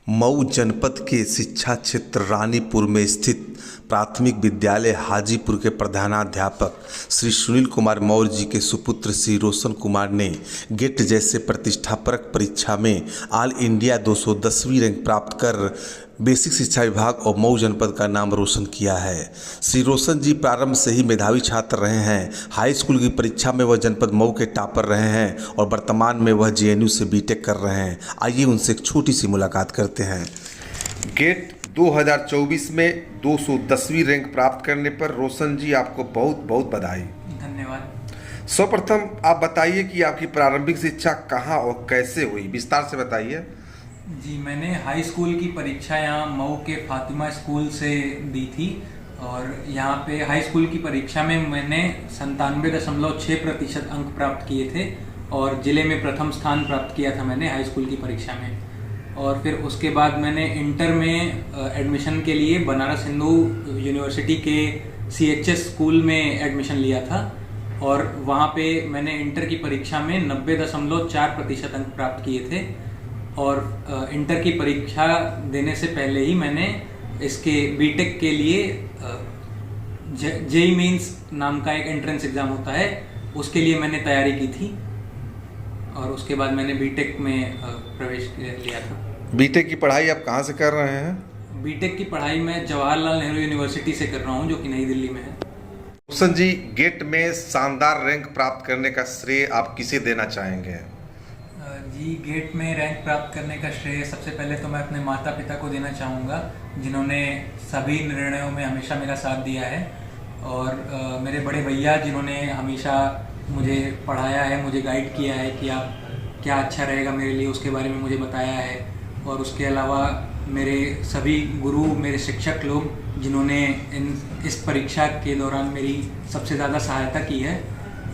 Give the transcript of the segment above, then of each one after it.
मऊ जनपद के शिक्षा क्षेत्र रानीपुर में स्थित प्राथमिक विद्यालय हाजीपुर के प्रधानाध्यापक श्री सुनील कुमार मौर्य जी के सुपुत्र श्री रोशन कुमार ने गेट जैसे प्रतिष्ठापरक परीक्षा में ऑल इंडिया 210वीं रैंक प्राप्त कर बेसिक शिक्षा विभाग और मऊ जनपद का नाम रोशन किया है। श्री रोशन जी प्रारंभ से ही मेधावी छात्र रहे हैं। हाई स्कूल की परीक्षा में वह जनपद मऊ के टॉपर रहे हैं और वर्तमान में वह जेएनयू से बीटेक कर रहे हैं। आइए उनसे एक छोटी सी मुलाकात करते हैं। गेट 2024 में 210वीं रैंक प्राप्त करने पर रोशन जी आपको बहुत बहुत बधाई। धन्यवाद। सर्वप्रथम आप बताइए कि आपकी प्रारंभिक शिक्षा कहाँ और कैसे हुई, विस्तार से बताइए। जी, मैंने हाई स्कूल की परीक्षा यहाँ मऊ के फातिमा स्कूल से दी थी और यहाँ पे हाई स्कूल की परीक्षा में मैंने 97.6% अंक प्राप्त किए थे और ज़िले में प्रथम स्थान प्राप्त किया था मैंने हाई स्कूल की परीक्षा में। और फिर उसके बाद मैंने इंटर में एडमिशन के लिए बनारस हिंदू यूनिवर्सिटी के CHS स्कूल में एडमिशन लिया था और वहाँ पे मैंने इंटर की परीक्षा में 90.4% अंक प्राप्त किए थे। और इंटर की परीक्षा देने से पहले ही मैंने इसके बीटेक के लिए जेई मेंस नाम का एक एंट्रेंस एग्ज़ाम होता है, उसके लिए मैंने तैयारी की थी और उसके बाद मैंने बीटेक में प्रवेश लिया था। बीटेक की पढ़ाई आप कहाँ से कर रहे हैं? बीटेक की पढ़ाई मैं जवाहरलाल नेहरू यूनिवर्सिटी से कर रहा हूँ जो कि नई दिल्ली में है। रोशन जी, गेट में शानदार रैंक प्राप्त करने का श्रेय आप किसे देना चाहेंगे? जी, गेट में रैंक प्राप्त करने का श्रेय सबसे पहले तो मैं अपने माता पिता को देना चाहूँगा जिन्होंने सभी निर्णयों में हमेशा मेरा साथ दिया है और मेरे बड़े भैया जिन्होंने हमेशा मुझे पढ़ाया है, मुझे गाइड किया है कि आप क्या अच्छा रहेगा मेरे लिए, उसके बारे में मुझे बताया है। और उसके अलावा मेरे सभी गुरु, मेरे शिक्षक लोग जिन्होंने इस परीक्षा के दौरान मेरी सबसे ज़्यादा सहायता की है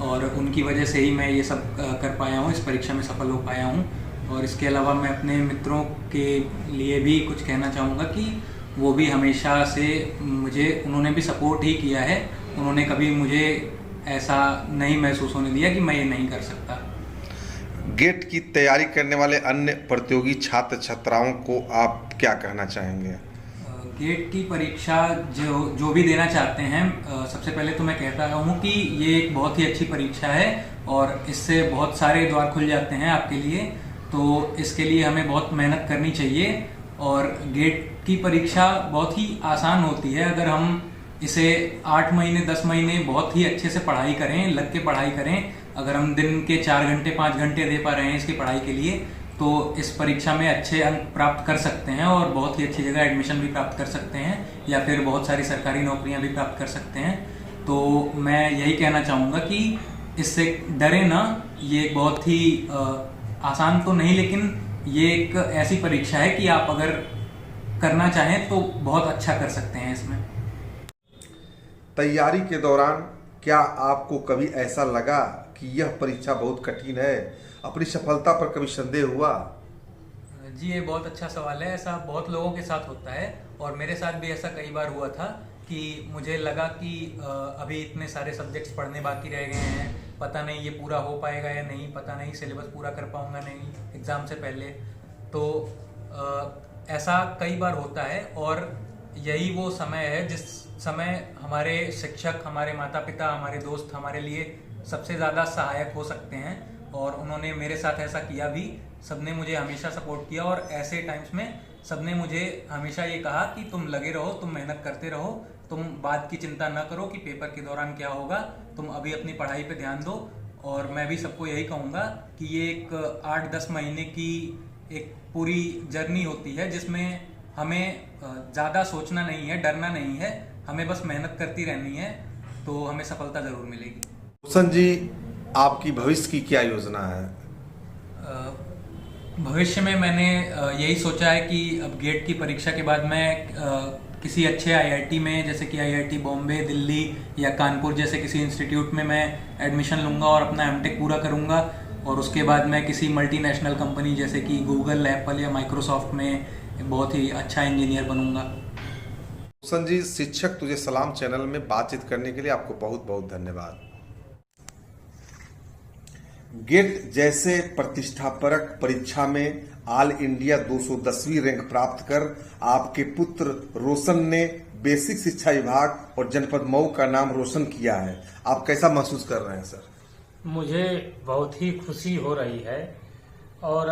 और उनकी वजह से ही मैं ये सब कर पाया हूँ, इस परीक्षा में सफल हो पाया हूँ। और इसके अलावा मैं अपने मित्रों के लिए भी कुछ कहना चाहूँगा कि वो भी हमेशा से उन्होंने भी सपोर्ट ही किया है। उन्होंने कभी मुझे ऐसा नहीं महसूस होने दिया कि मैं ये नहीं कर सकता। गेट की तैयारी करने वाले अन्य प्रतियोगी छात्र छात्राओं को आप क्या कहना चाहेंगे? गेट की परीक्षा जो भी देना चाहते हैं, सबसे पहले तो मैं कहता हूँ कि ये एक बहुत ही अच्छी परीक्षा है और इससे बहुत सारे द्वार खुल जाते हैं आपके लिए। तो इसके लिए हमें बहुत मेहनत करनी चाहिए और गेट की परीक्षा बहुत ही आसान होती है अगर हम इसे 8 महीने 10 महीने बहुत ही अच्छे से पढ़ाई करें, लग के पढ़ाई करें। अगर हम दिन के 4 घंटे 5 घंटे दे पा रहे हैं इसकी पढ़ाई के लिए तो इस परीक्षा में अच्छे अंक प्राप्त कर सकते हैं और बहुत ही अच्छी जगह एडमिशन भी प्राप्त कर सकते हैं या फिर बहुत सारी सरकारी नौकरियां भी प्राप्त कर सकते हैं। तो मैं यही कहना चाहूँगा कि इससे डरे ना, ये बहुत ही आसान तो नहीं लेकिन ये एक ऐसी परीक्षा है कि आप अगर करना चाहें तो बहुत अच्छा कर सकते हैं इसमें। तैयारी के दौरान क्या आपको कभी ऐसा लगा कि यह परीक्षा बहुत कठिन है? अपनी सफलता पर कभी संदेह हुआ? जी, ये बहुत अच्छा सवाल है। ऐसा बहुत लोगों के साथ होता है और मेरे साथ भी ऐसा कई बार हुआ था कि मुझे लगा कि अभी इतने सारे सब्जेक्ट्स पढ़ने बाकी रह गए हैं, पता नहीं ये पूरा हो पाएगा या नहीं, पता नहीं सिलेबस पूरा कर पाऊंगा नहीं एग्ज़ाम से पहले। तो ऐसा कई बार होता है और यही वो समय है जिस समय हमारे शिक्षक, हमारे माता पिता, हमारे दोस्त हमारे लिए सबसे ज़्यादा सहायक हो सकते हैं और उन्होंने मेरे साथ ऐसा किया भी। सबने मुझे हमेशा सपोर्ट किया और ऐसे टाइम्स में सबने मुझे हमेशा ये कहा कि तुम लगे रहो, तुम मेहनत करते रहो, तुम बाद की चिंता न करो कि पेपर के दौरान क्या होगा, तुम अभी अपनी पढ़ाई पे ध्यान दो। और मैं भी सबको यही कहूँगा कि ये एक 8-10 महीने की एक पूरी जर्नी होती है जिसमें हमें ज़्यादा सोचना नहीं है, डरना नहीं है, हमें बस मेहनत करती रहनी है तो हमें सफलता ज़रूर मिलेगी। रोशन जी, आपकी भविष्य की क्या योजना है? भविष्य में मैंने यही सोचा है कि अब गेट की परीक्षा के बाद मैं किसी अच्छे IIT में, जैसे कि IIT बॉम्बे, दिल्ली या कानपुर जैसे किसी इंस्टीट्यूट में मैं एडमिशन लूँगा और अपना MTech पूरा करूँगा और उसके बाद मैं किसी मल्टीनेशनल कंपनी जैसे कि गूगल, एप्पल या माइक्रोसॉफ्ट में बहुत ही अच्छा इंजीनियर बनूँगा। रोशन जी, शिक्षक तुझे सलाम चैनल में बातचीत करने के लिए आपको बहुत बहुत धन्यवाद। गेट जैसे प्रतिष्ठापरक परीक्षा में ऑल इंडिया 210वीं रैंक प्राप्त कर आपके पुत्र रोशन ने बेसिक शिक्षा विभाग और जनपद मऊ का नाम रोशन किया है। आप कैसा महसूस कर रहे हैं सर? मुझे बहुत ही खुशी हो रही है और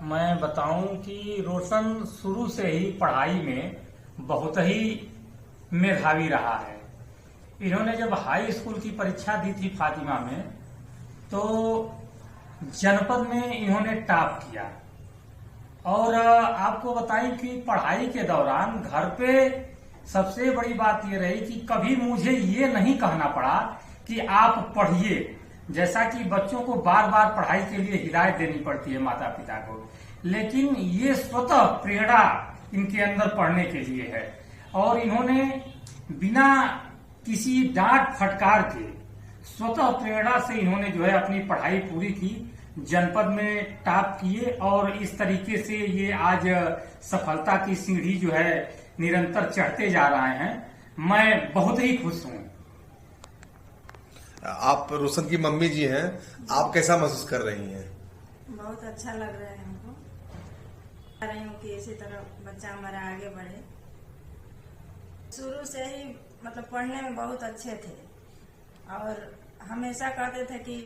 मैं बताऊं कि रोशन शुरू से ही पढ़ाई में बहुत ही मेधावी रहा है। इन्होंने जब हाई स्कूल की परीक्षा दी थी फातिमा में, तो जनपद में इन्होंने टॉप किया। और आपको बताएं कि पढ़ाई के दौरान घर पे सबसे बड़ी बात ये रही कि कभी मुझे ये नहीं कहना पड़ा कि आप पढ़िए, जैसा कि बच्चों को बार बार पढ़ाई के लिए हिदायत देनी पड़ती है माता पिता को, लेकिन ये स्वतः प्रेरणा इनके अंदर पढ़ने के लिए है। और इन्होंने बिना किसी डांट फटकार के स्वतः प्रेरणा से इन्होंने जो है अपनी पढ़ाई पूरी की, जनपद में टॉप किए और इस तरीके से ये आज सफलता की सीढ़ी जो है निरंतर चढ़ते जा रहे हैं। मैं बहुत ही खुश हूँ। आप रोशन की मम्मी जी हैं, आप कैसा महसूस कर रही हैं? बहुत अच्छा लग रहा है हमको। चाह रही हूँ कि इसी तरह बच्चा हमारा आगे बढ़े। शुरू से ही मतलब पढ़ने में बहुत अच्छे थे और हमेशा कहते थे कि